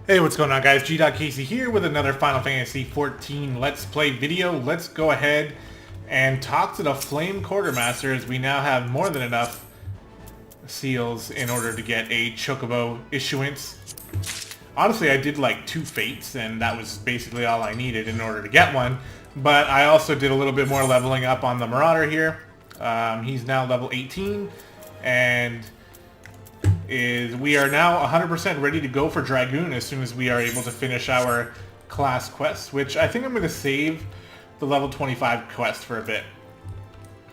Hey, what's going on, guys? gdoggcasey here with another Final Fantasy XIV Let's Play video. Let's go ahead and talk to the Flame Quartermaster, as we now have more than enough seals in order to get a Chocobo issuance. Honestly, I did like 2 fates, and that was basically all I needed in order to get one. But I also did a little bit more leveling up on the Marauder here. He's now level 18, and we are now 100% ready to go for Dragoon as soon as we are able to finish our class quests, which I think I'm going to save the level 25 quest for a bit.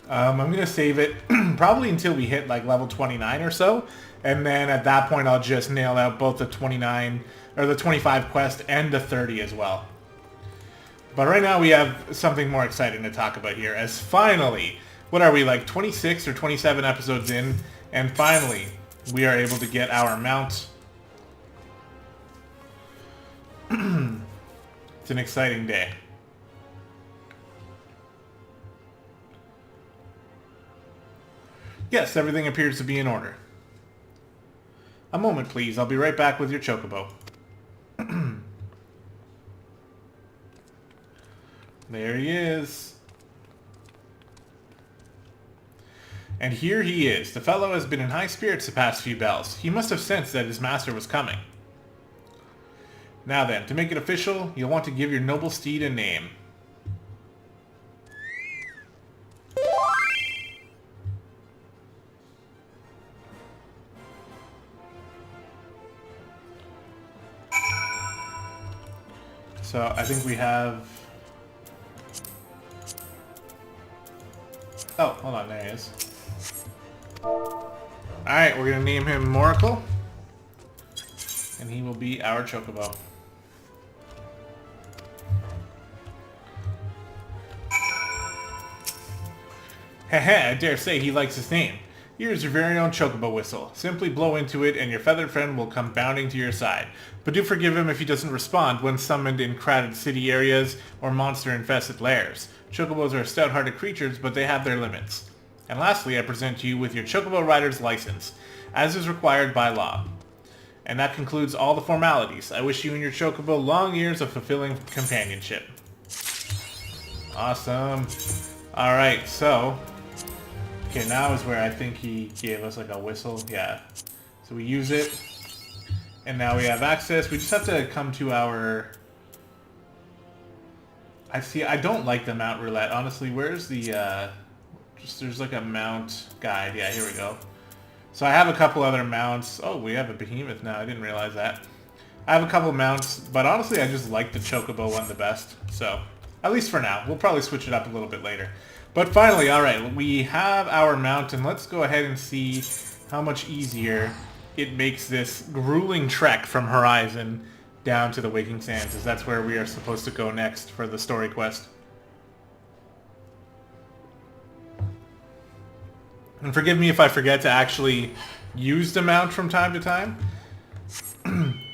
I'm going to save it probably until we hit like level 29 or so, and then at that point I'll just nail out both the 29 or the 25 quest and the 30 as well. But right now we have something more exciting to talk about here, as finally, what are we, like 26 or 27 episodes in, and finally we are able to get our mount. It's an exciting day. Yes, everything appears to be in order. A moment, please. I'll be right back with your Chocobo. There he is. And here he is. The fellow has been in high spirits the past few bells. He must have sensed that his master was coming. Now then, to make it official, you'll want to give your noble steed a name. So I think we have... Oh, hold on, there he is. Alright, we're going to name him Moracle, and he will be our Chocobo. Heh, I dare say he likes his name. Here's your very own Chocobo whistle. Simply blow into it and your feathered friend will come bounding to your side. But do forgive him if he doesn't respond when summoned in crowded city areas or monster-infested lairs. Chocobos are stout-hearted creatures, but they have their limits. And lastly, I present you with your Chocobo Rider's license, as is required by law. And that concludes all the formalities. I wish you and your Chocobo long years of fulfilling companionship. Awesome. Alright, so... Okay, now is where I think he gave us like a whistle. Yeah. So we use it. And now we have access. We just have to come to our... I don't like the mount roulette. Honestly, where's the... there's like a mount guide. Yeah, here we go. So I have a couple other mounts. Oh, we have a behemoth now. I didn't realize that. I have a couple mounts, but honestly I just like the Chocobo one the best. So, at least for now. We'll probably switch it up a little bit later. But finally, alright, we have our mount, and let's go ahead and see how much easier it makes this grueling trek from Horizon down to the Waking Sands, as that's where we are supposed to go next for the story quest. And forgive me if I forget to actually use the mount from time to time,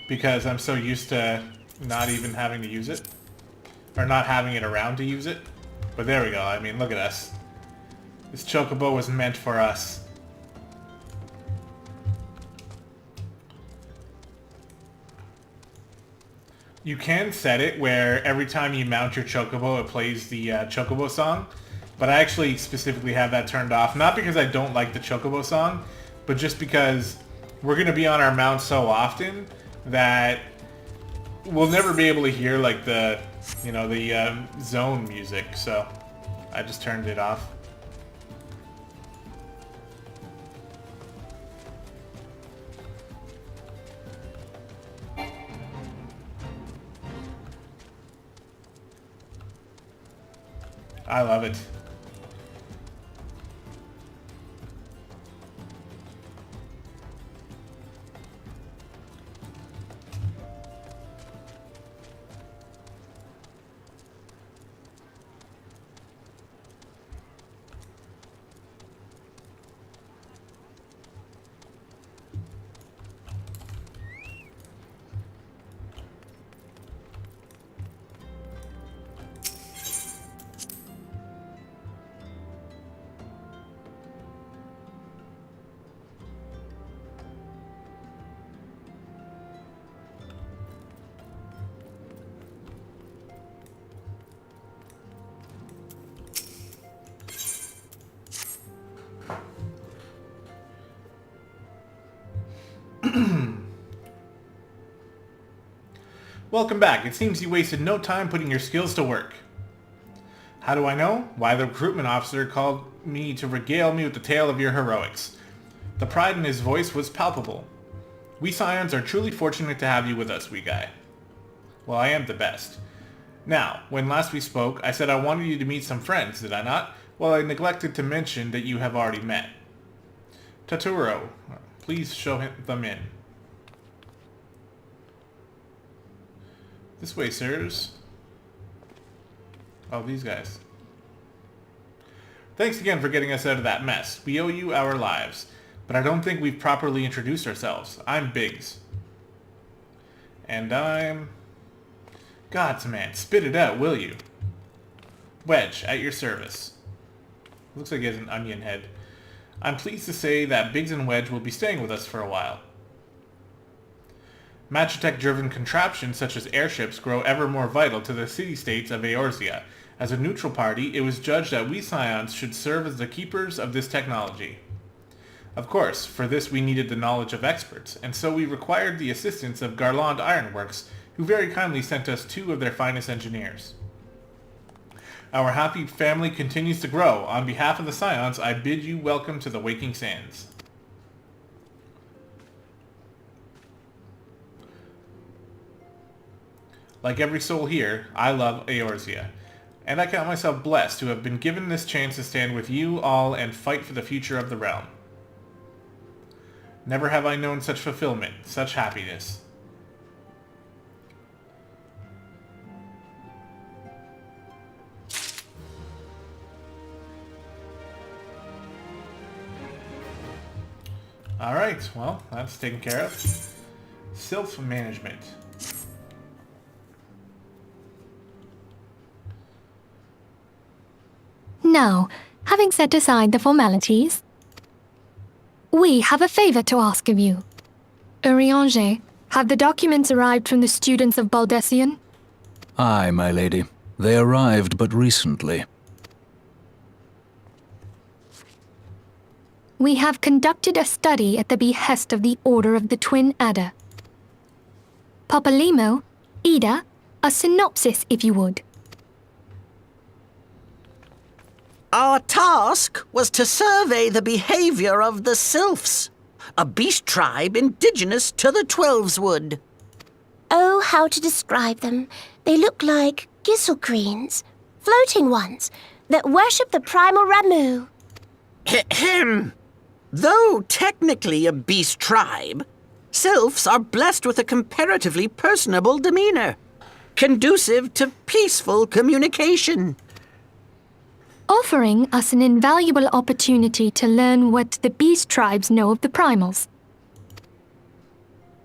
because I'm so used to not even having to use it, or not having it around to use it. But there we go. I mean, look at us. This Chocobo was meant for us. You can set it where every time you mount your Chocobo, it plays the Chocobo song. But I actually specifically have that turned off. Not because I don't like the Chocobo song, but just because we're going to be on our mount so often that we'll never be able to hear like the, you know, the zone music. So I just turned it off. I love it. Welcome back. It seems you wasted no time putting your skills to work. How do I know? Why, the recruitment officer called me to regale me with the tale of your heroics. The pride in his voice was palpable. We Scions are truly fortunate to have you with us, wee guy. Well, I am the best. Now, when last we spoke, I said I wanted you to meet some friends, did I not? Well, I neglected to mention that you have already met. Taturo, please show them in. This way, sirs. Oh, these guys. Thanks again for getting us out of that mess. We owe you our lives. But I don't think we've properly introduced ourselves. I'm Biggs. And I'm... Gods, man, spit it out, will you? Wedge, at your service. Looks like he has an onion head. I'm pleased to say that Biggs and Wedge will be staying with us for a while. Magitech-driven contraptions such as airships grow ever more vital to the city-states of Eorzea. As a neutral party, it was judged that we Scions should serve as the keepers of this technology. Of course, for this we needed the knowledge of experts, and so we required the assistance of Garland Ironworks, who very kindly sent us 2 of their finest engineers. Our happy family continues to grow. On behalf of the Scions, I bid you welcome to the Waking Sands. Like every soul here, I love Eorzea, and I count myself blessed to have been given this chance to stand with you all and fight for the future of the realm. Never have I known such fulfillment, such happiness. Alright, well, that's taken care of. Sylph management. Now, having set aside the formalities, we have a favor to ask of you. Urianger, have the documents arrived from the students of Baldessian? Aye, my lady. They arrived but recently. We have conducted a study at the behest of the Order of the Twin Adder. Papalimo, Ida, a synopsis if you would. Our task was to survey the behavior of the Sylphs, a beast tribe indigenous to the Twelveswood. Oh, how to describe them. They look like gisselcreens, floating ones, that worship the primal Ramu. Ahem. Though technically a beast tribe, Sylphs are blessed with a comparatively personable demeanor, conducive to peaceful communication. Offering us an invaluable opportunity to learn what the beast tribes know of the primals.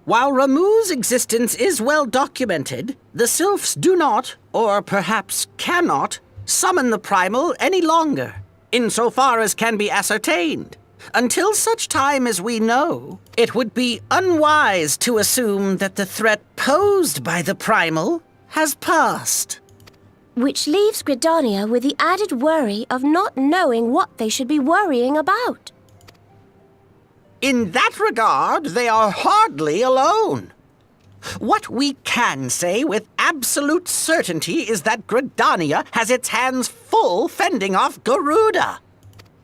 While Ramu's existence is well documented, the Sylphs do not, or perhaps cannot, summon the primal any longer, insofar as can be ascertained. Until such time as we know, it would be unwise to assume that the threat posed by the primal has passed. Which leaves Gridania with the added worry of not knowing what they should be worrying about. In that regard, they are hardly alone. What we can say with absolute certainty is that Gridania has its hands full fending off Garuda,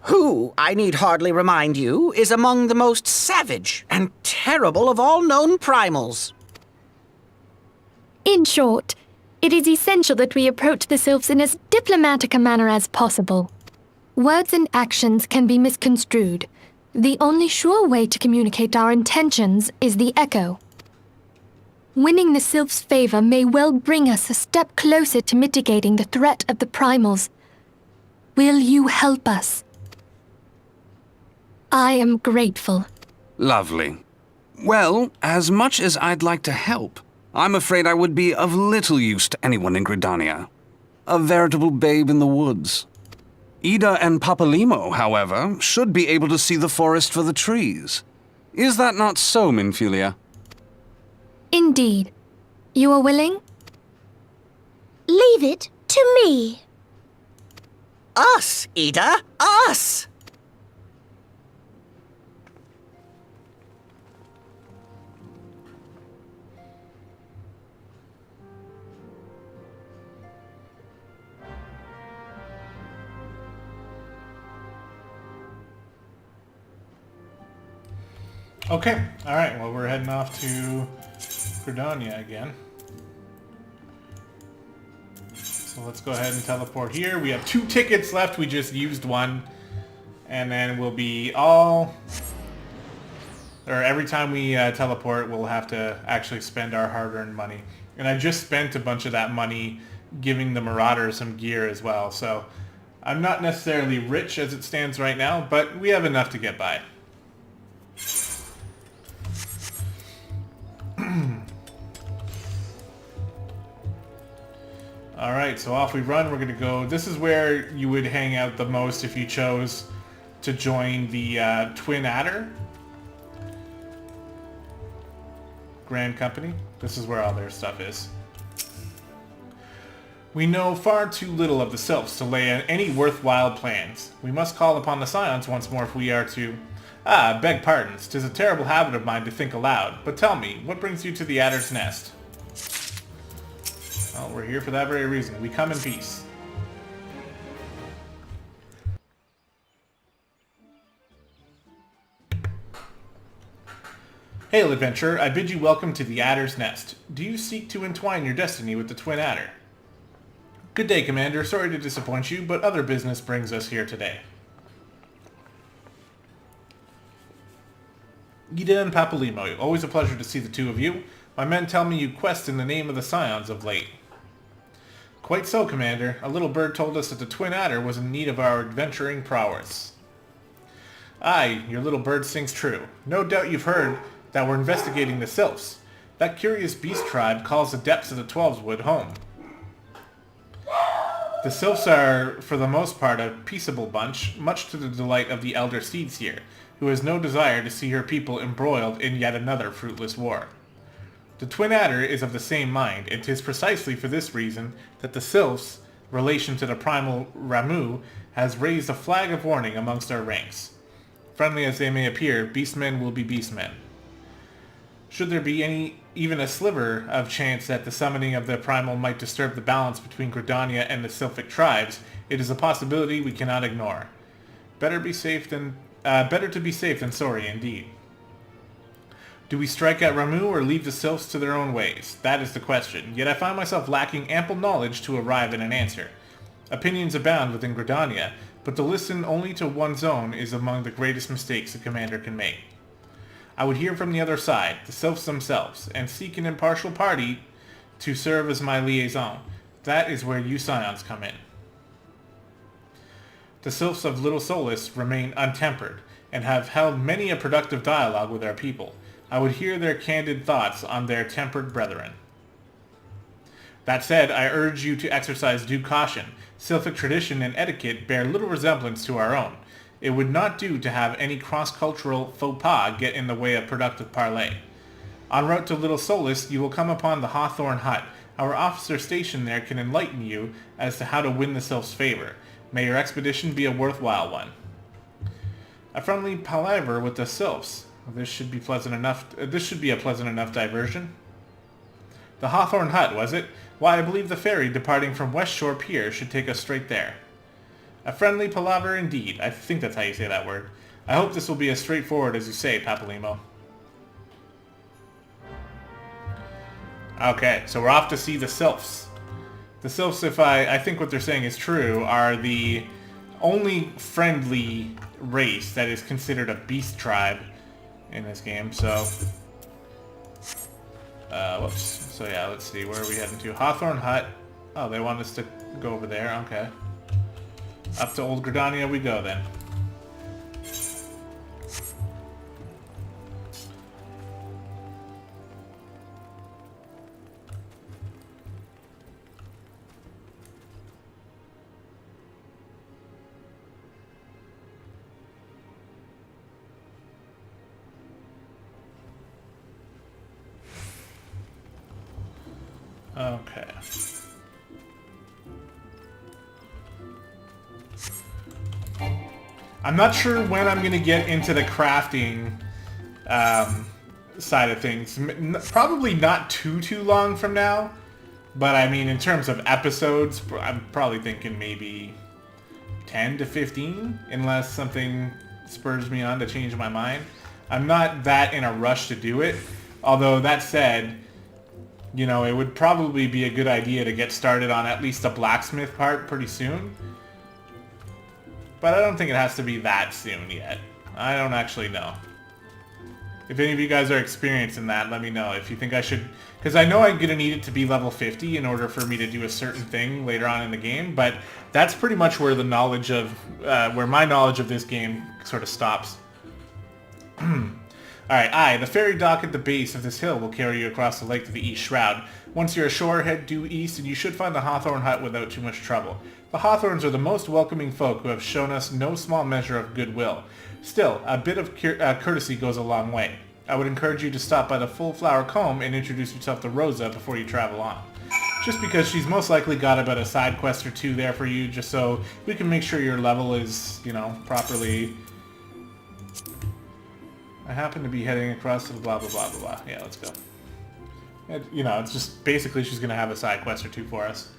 who, I need hardly remind you, is among the most savage and terrible of all known primals. In short, it is essential that we approach the Sylphs in as diplomatic a manner as possible. Words and actions can be misconstrued. The only sure way to communicate our intentions is the echo. Winning the Sylphs' favor may well bring us a step closer to mitigating the threat of the primals. Will you help us? I am grateful. Lovely. Well, as much as I'd like to help, I'm afraid I would be of little use to anyone in Gridania. A veritable babe in the woods. Ida and Papalimo, however, should be able to see the forest for the trees. Is that not so, Minfilia? Indeed. You are willing? Leave it to me. Us, Ida, us! Okay, alright, well we're heading off to Gridania again. So let's go ahead and teleport here. We have 2 tickets left, we just used one. And then we'll be all... Or every time we teleport, we'll have to actually spend our hard-earned money. And I just spent a bunch of that money giving the Marauders some gear as well. So I'm not necessarily rich as it stands right now, but we have enough to get by. Alright, so off we run. We're going to go... This is where you would hang out the most if you chose to join the Twin Adder Grand Company. This is where all their stuff is. We know far too little of the Sylphs to lay any worthwhile plans. We must call upon the Scions once more if we are to... beg pardons. 'Tis a terrible habit of mine to think aloud. But tell me, what brings you to the Adder's Nest? Well, we're here for that very reason. We come in peace. Hail, adventurer. I bid you welcome to the Adder's Nest. Do you seek to entwine your destiny with the Twin Adder? Good day, Commander. Sorry to disappoint you, but other business brings us here today. Ida and Papalymo, always a pleasure to see the two of you. My men tell me you quest in the name of the Scions of late. Quite so, Commander. A little bird told us that the Twin Adder was in need of our adventuring prowess. Aye, your little bird sings true. No doubt you've heard that we're investigating the Sylphs. That curious beast tribe calls the depths of the Twelveswood home. The Sylphs are, for the most part, a peaceable bunch, much to the delight of the elder Seedseer, who has no desire to see her people embroiled in yet another fruitless war. The Twin Adder is of the same mind, and 'tis precisely for this reason that the Sylphs' relation to the primal Ramu has raised a flag of warning amongst our ranks. Friendly as they may appear, beastmen will be beastmen. Should there be even a sliver of chance that the summoning of the primal might disturb the balance between Gridania and the Sylphic tribes, it is a possibility we cannot ignore. Better to be safe than sorry, indeed. Do we strike at Ramu or leave the Sylphs to their own ways? That is the question, yet I find myself lacking ample knowledge to arrive at an answer. Opinions abound within Gridania, but to listen only to one's own is among the greatest mistakes a commander can make. I would hear from the other side, the Sylphs themselves, and seek an impartial party to serve as my liaison. That is where you Scions come in. The Sylphs of Little Solace remain untempered, and have held many a productive dialogue with our people. I would hear their candid thoughts on their tempered brethren. That said, I urge you to exercise due caution. Sylphic tradition and etiquette bear little resemblance to our own. It would not do to have any cross-cultural faux pas get in the way of productive parley. En route to Little Solace, you will come upon the Hawthorn Hut. Our officer stationed there can enlighten you as to how to win the Sylph's favor. May your expedition be a worthwhile one. A friendly palaver with the Sylphs. This should be pleasant enough. This should be a pleasant enough diversion. The Hawthorn Hut, was it? Why, I believe the ferry departing from West Shore Pier should take us straight there. A friendly palaver indeed. I think that's how you say that word. I hope this will be as straightforward as you say, Papalymo. Okay, so we're off to see the Sylphs. The Sylphs, if I think what they're saying is true, are the only friendly race that is considered a beast tribe in this game, so... whoops. So yeah, let's see, where are we heading to? Hawthorn Hut. Oh, they want us to go over there, okay. Up to Old Gridania we go then. Okay. I'm not sure when I'm going to get into the crafting side of things. Probably not too long from now. But I mean, in terms of episodes, I'm probably thinking maybe 10 to 15, unless something spurs me on to change my mind. I'm not that in a rush to do it. Although, that said, you know, it would probably be a good idea to get started on at least the blacksmith part pretty soon. But I don't think it has to be that soon yet. I don't actually know. If any of you guys are experienced in that, let me know. If you think I should... Because I know I'm going to need it to be level 50 in order for me to do a certain thing later on in the game, but that's pretty much where the knowledge of... where my knowledge of this game sort of stops. Alright, the ferry dock at the base of this hill will carry you across the lake to the East Shroud. Once you're ashore, head due east and you should find the Hawthorn hut without too much trouble. The Hawthorns are the most welcoming folk who have shown us no small measure of goodwill. Still, a bit of courtesy goes a long way. I would encourage you to stop by the Full Flower Comb and introduce yourself to Rosa before you travel on. Just because she's most likely got about a side quest or two there for you, just so we can make sure your level is, you know, properly... I happen to be heading across to the blah blah blah blah blah. Yeah, let's go. And, you know, it's just basically she's going to have a side quest or two for us.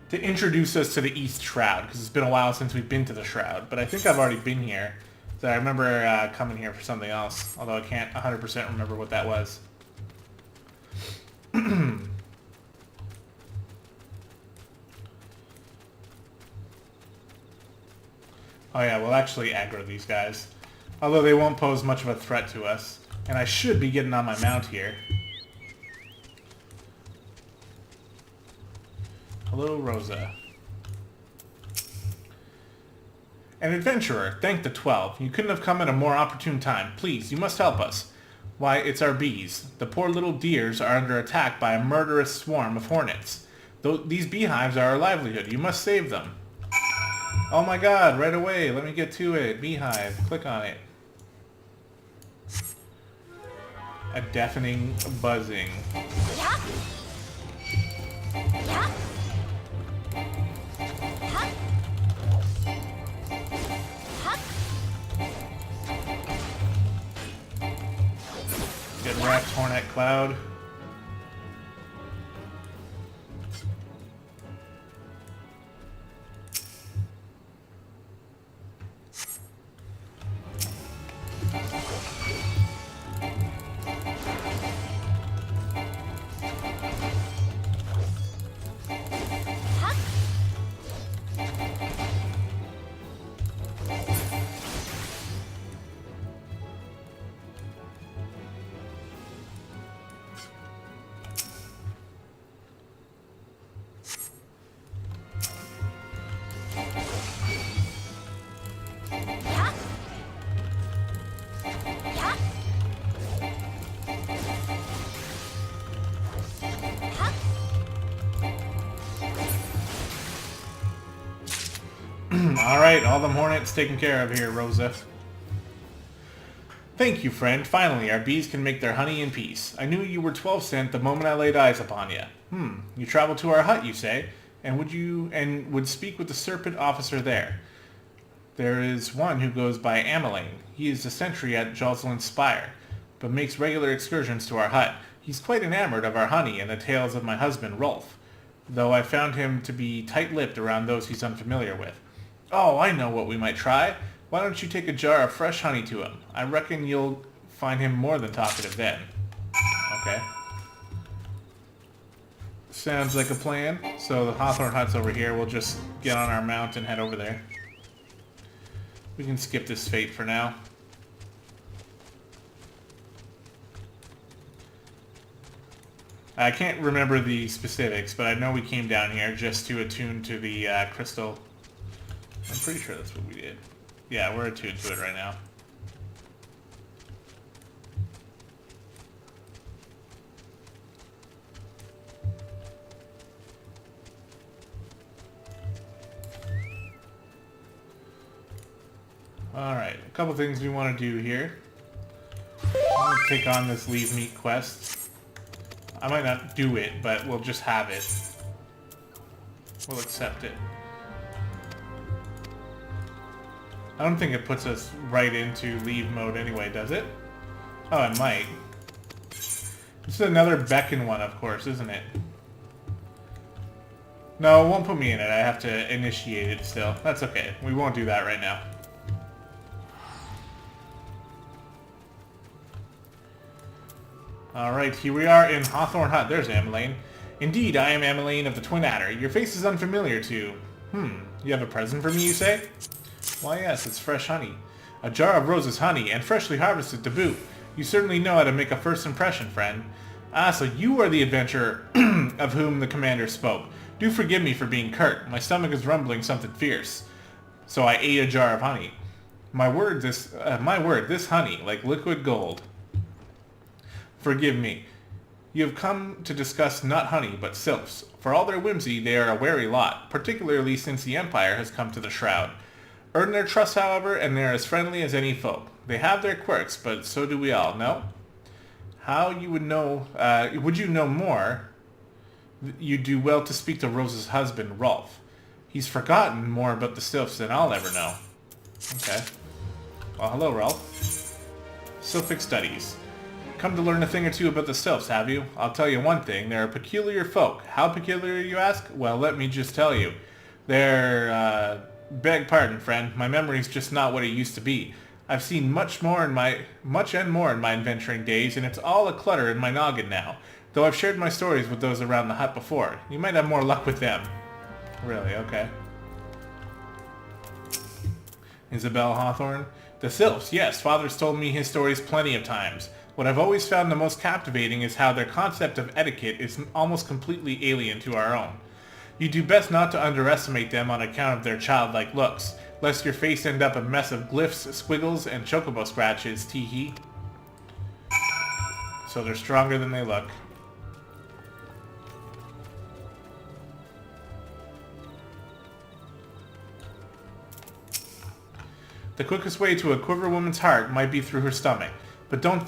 To introduce us to the East Shroud, because it's been a while since we've been to the Shroud. But I think I've already been here. So I remember coming here for something else, although I can't 100% remember what that was. Oh yeah, we'll actually aggro these guys. Although they won't pose much of a threat to us. And I should be getting on my mount here. Hello, Rosa. An adventurer, thank the 12. You couldn't have come at a more opportune time. Please, you must help us. Why, it's our bees. The poor little dears are under attack by a murderous swarm of hornets. These beehives are our livelihood. You must save them. Oh my god, right away. Let me get to it. Beehive. Click on it. A deafening buzzing. Yeah. Yeah. Get wrecked, Hornet Cloud. Alright, all them hornets taken care of here, Rosa. Thank you, friend. Finally, our bees can make their honey in peace. I knew you were 12 cent the moment I laid eyes upon you. You traveled to our hut, you say? And would speak with the serpent officer there. There is one who goes by Ameline. He is a sentry at Jocelyn's Spire, but makes regular excursions to our hut. He's quite enamored of our honey and the tales of my husband, Rolf, though I found him to be tight-lipped around those he's unfamiliar with. Oh, I know what we might try. Why don't you take a jar of fresh honey to him? I reckon you'll find him more than talkative then. Okay. Sounds like a plan. So the Hawthorn hut's over here. We'll just get on our mount and head over there. We can skip this fate for now. I can't remember the specifics, but I know we came down here just to attune to the crystal. I'm pretty sure that's what we did. Yeah, we're attuned to it right now. Alright, a couple things we want to do here. I'm going to take on this Leave Meat quest. I might not do it, but we'll just have it. We'll accept it. I don't think it puts us right into leave mode anyway, does it? Oh, it might. This is another beckon one, of course, isn't it? No, it won't put me in it. I have to initiate it still. That's okay. We won't do that right now. Alright, here we are in Hawthorne Hut. There's Ameline. Indeed, I am Ameline of the Twin Adder. Your face is unfamiliar to... you have a present for me, you say? Why, yes, it's fresh honey. A jar of Rose's honey, and freshly harvested to boot. You certainly know how to make a first impression, friend. Ah, so you are the adventurer of whom the commander spoke. Do forgive me for being curt. My stomach is rumbling something fierce. So I ate a jar of honey. My word, this honey, like liquid gold. Forgive me. You have come to discuss not honey, but sylphs. For all their whimsy, they are a wary lot, particularly since the Empire has come to the Shroud. Earn their trust, however, and they are as friendly as any folk. They have their quirks, but so do we all, no? How you would know, would you know more? You do well to speak to Rose's husband, Rolf. He's forgotten more about the sylphs than I'll ever know. Okay. Well, hello, Rolf. Sylphic studies. Come to learn a thing or two about the sylphs, have you? I'll tell you one thing, they're a peculiar folk. How peculiar, you ask? Well, let me just tell you. They're, beg pardon, friend, my memory's just not what it used to be. I've seen much and more in my adventuring days, and it's all a clutter in my noggin now. Though I've shared my stories with those around the hut before. You might have more luck with them. Really, okay. Isabel Hawthorne? The sylphs, yes, father's told me his stories plenty of times. What I've always found the most captivating is how their concept of etiquette is almost completely alien to our own. You do best not to underestimate them on account of their childlike looks, lest your face end up a mess of glyphs, squiggles, and chocobo scratches, tee-hee. So they're stronger than they look. The quickest way to a quiver woman's heart might be through her stomach, but don't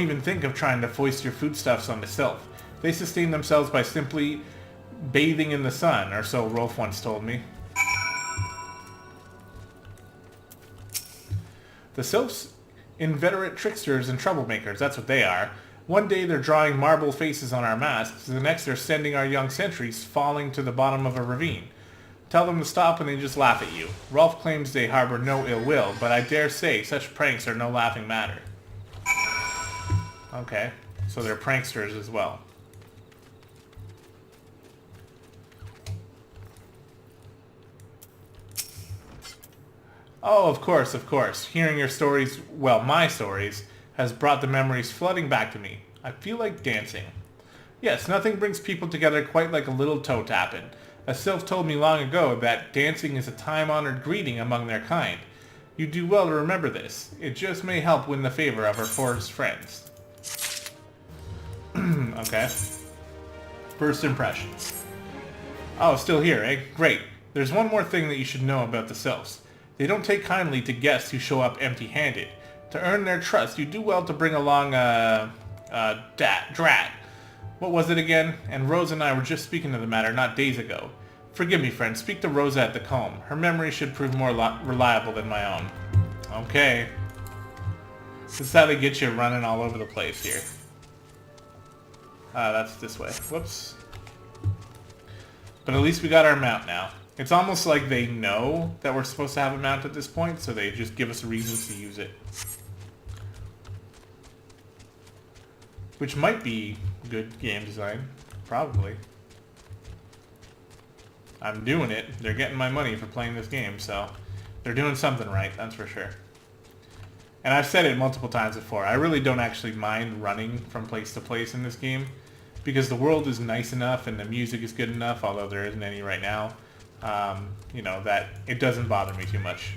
even think of trying to foist your foodstuffs on the sylph. They sustain themselves by simply bathing in the sun, or so Rolf once told me. The sylphs, inveterate tricksters and troublemakers, that's what they are. One day they're drawing marble faces on our masks, the next they're sending our young sentries falling to the bottom of a ravine. Tell them to stop and they just laugh at you. Rolf claims they harbor no ill will, but I dare say such pranks are no laughing matter. Okay, so they're pranksters as well. Oh, of course, of course. Hearing your stories, well, my stories, has brought the memories flooding back to me. I feel like dancing. Yes, nothing brings people together quite like a little toe tapping. A sylph told me long ago that dancing is a time-honored greeting among their kind. You do well to remember this. It just may help win the favor of our forest friends. Okay. First impressions. Oh, still here, eh? Great. There's one more thing that you should know about the sylphs. They don't take kindly to guests who show up empty-handed. To earn their trust, you do well to bring along drat. What was it again? And Rose and I were just speaking of the matter not days ago. Forgive me, friend. Speak to Rosa at the comb. Her memory should prove more reliable than my own. Okay. This is how they get you running all over the place here. That's this way. Whoops. But at least we got our mount now. It's almost like they know that we're supposed to have a mount at this point, so they just give us reasons to use it. Which might be good game design. Probably. I'm doing it. They're getting my money for playing this game, so they're doing something right, that's for sure. And I've said it multiple times before, I really don't actually mind running from place to place in this game, because the world is nice enough and the music is good enough, although there isn't any right now, you know, that it doesn't bother me too much.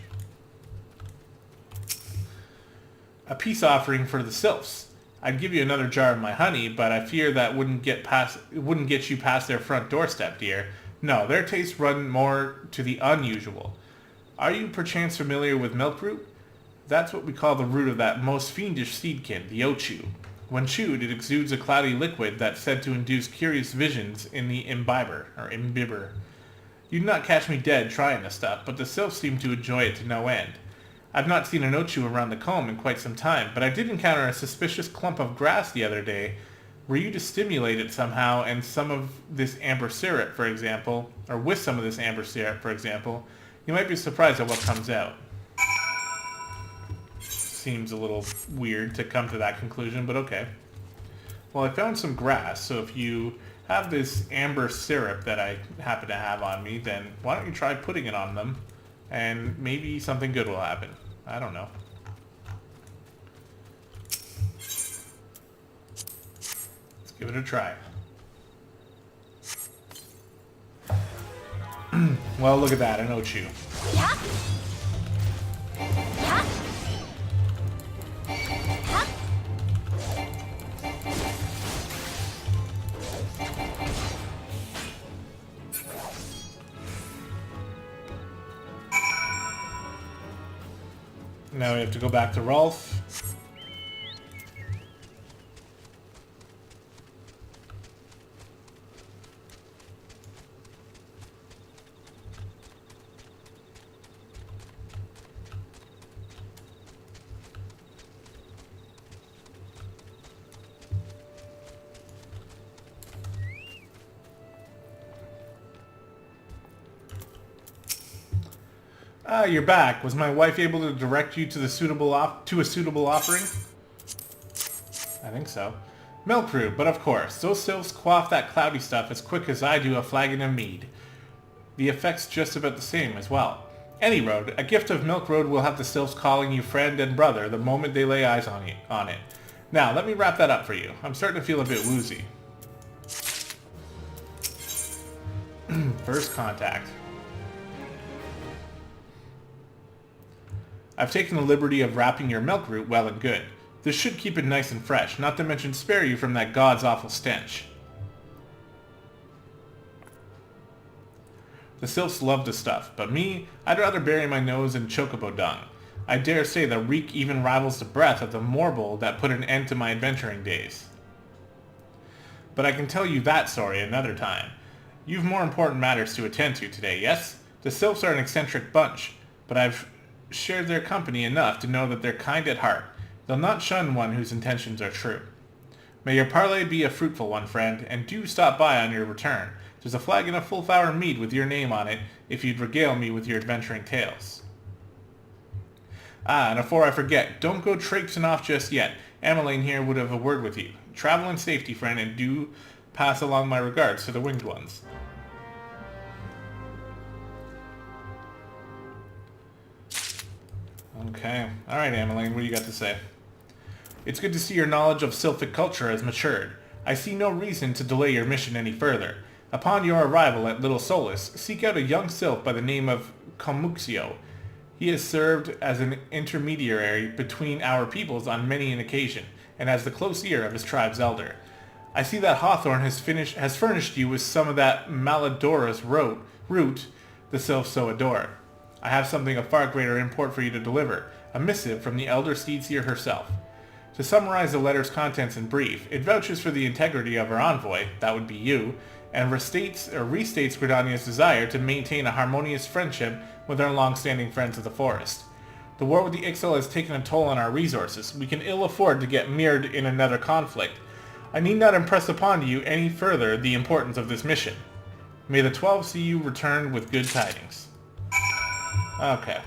A peace offering for the sylphs. I'd give you another jar of my honey, but I fear that wouldn't get you past their front doorstep, dear. No, their tastes run more to the unusual. Are you perchance familiar with milkroot? That's what we call the root of that most fiendish seedkin, the ochu. When chewed, it exudes a cloudy liquid that's said to induce curious visions in the imbiber. You do not catch me dead trying this stuff, but the sylphs seem to enjoy it to no end. I've not seen an ochu around the comb in quite some time, but I did encounter a suspicious clump of grass the other day. Were you to stimulate it somehow, and some of this amber syrup, for example, or with some of this amber syrup, for example, you might be surprised at what comes out. Seems a little weird to come to that conclusion, but okay. Well, I found some grass, so if you have this amber syrup that I happen to have on me, then why don't you try putting it on them, and maybe something good will happen. I don't know. Let's give it a try. Well, look at that, an Ochu. Yeah. Yeah. Now we have to go back to Rolf. Ah, you're back. Was my wife able to direct you to a suitable offering? I think so. Milk brew, but of course, those sylphs quaff that cloudy stuff as quick as I do a flagon of mead. The effect's just about the same as well. Any road, a gift of Milk Road will have the sylphs calling you friend and brother the moment they lay eyes on it. Now, let me wrap that up for you. I'm starting to feel a bit woozy. First contact. I've taken the liberty of wrapping your milk root well and good. This should keep it nice and fresh, not to mention spare you from that god's awful stench. The sylphs love the stuff, but me, I'd rather bury my nose in chocobo dung. I dare say the reek even rivals the breath of the morble that put an end to my adventuring days. But I can tell you that story another time. You've more important matters to attend to today, yes? The sylphs are an eccentric bunch, but I've shared their company enough to know that they're kind at heart. They'll not shun one whose intentions are true. May your parley be a fruitful one, friend, and do stop by on your return. There's a flagon of full flower mead with your name on it, if you'd regale me with your adventuring tales. Ah, and before I forget, don't go traipsing off just yet. Emmeline here would have a word with you. Travel in safety, friend, and do pass along my regards to the winged ones. Okay. Alright, Emmeline, what do you got to say? It's good to see your knowledge of sylphic culture has matured. I see no reason to delay your mission any further. Upon your arrival at Little Solace, seek out a young sylph by the name of Comuxio. He has served as an intermediary between our peoples on many an occasion, and has the close ear of his tribe's elder. I see that Hawthorne has furnished you with some of that Malodorous root the sylphs so adore. I have something of far greater import for you to deliver, a missive from the elder Steedseer herself. To summarize the letter's contents in brief, it vouches for the integrity of our envoy, that would be you, and restates Gridania's desire to maintain a harmonious friendship with our long-standing friends of the forest. The war with the Ixal has taken a toll on our resources. We can ill afford to get mired in another conflict. I need not impress upon you any further the importance of this mission. May the 12 see you return with good tidings. Okay.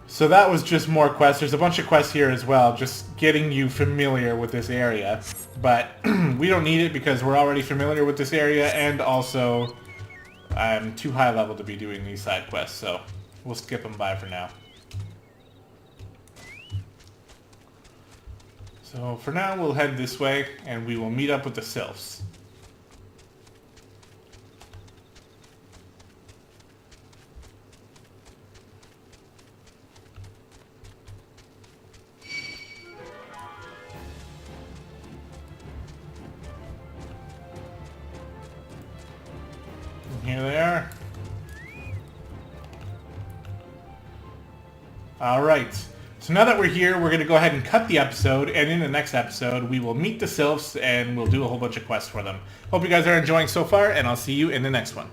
So that was just more quests. There's a bunch of quests here as well, just getting you familiar with this area. But we don't need it because we're already familiar with this area, and also I'm too high level to be doing these side quests, so we'll skip them by for now. So for now we'll head this way, and we will meet up with the sylphs. Here they are. Alright, so now that we're here, we're going to go ahead and cut the episode, and in the next episode, we will meet the sylphs, and we'll do a whole bunch of quests for them. Hope you guys are enjoying so far, and I'll see you in the next one.